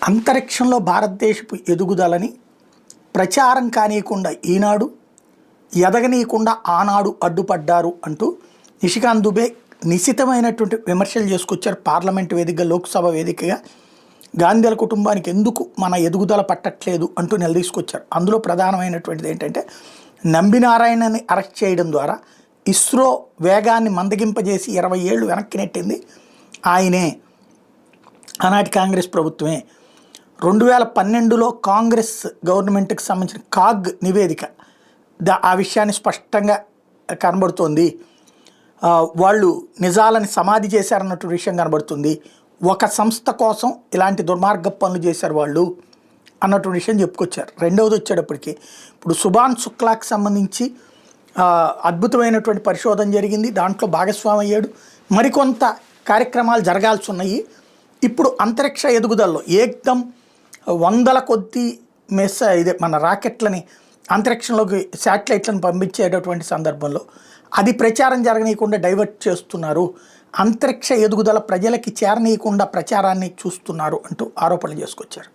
అంతరిక్షంలో భారతదేశపు ఎదుగుదలని ప్రచారం కానీయకుండా ఈనాడు, ఎదగనీయకుండా ఆనాడు అడ్డుపడ్డారు అంటూ నిషికాంత్ దుబే నిశితమైనటువంటి విమర్శలు చేసుకొచ్చారు. పార్లమెంటు వేదికగా, లోక్సభ వేదికగా గాంధీల కుటుంబానికి ఎందుకు మన ఎదుగుదల పట్టట్లేదు అంటూ నిలదీసుకొచ్చారు. అందులో ప్రధానమైనటువంటిది ఏంటంటే, నంబినారాయణని అరెస్ట్ చేయడం ద్వారా ఇస్రో వేగాన్ని మందగింపజేసి 20 ఏళ్ళు వెనక్కి నెట్టింది ఆయనే, ఆనాటి కాంగ్రెస్ ప్రభుత్వమే. 2012లో కాంగ్రెస్ గవర్నమెంట్కి సంబంధించిన కాగ్ నివేదిక ఆ విషయాన్ని స్పష్టంగా కనబడుతోంది. వాళ్ళు నిజాలని సమాధి చేశారన్నట్టు విషయం కనబడుతుంది. ఒక సంస్థ కోసం ఇలాంటి దుర్మార్గ పనులు చేశారు వాళ్ళు అన్నట్టు విషయం చెప్పుకొచ్చారు. రెండవది వచ్చేటప్పటికి ఇప్పుడు సుభాన్ శుక్లాకి సంబంధించి అద్భుతమైనటువంటి పరిశోధన జరిగింది, దాంట్లో భాగస్వామి అయ్యాడు. మరికొంత కార్యక్రమాలు జరగాల్సి ఉన్నాయి. ఇప్పుడు అంతరిక్ష ఎదుగుదలలో ఏకదం 100ల కొద్దీ ఇదే మన రాకెట్లని అంతరిక్షంలోకి శాటిలైట్లను పంపించేటటువంటి సందర్భంలో అది ప్రచారం జరగనీయకుండా డైవర్ట్ చేస్తున్నారు, అంతరిక్ష ఎదుగుదల ప్రజలకి చేరనీయకుండా ప్రచారాన్ని చూస్తున్నారు అంటూ ఆరోపణలు చేసుకొచ్చారు.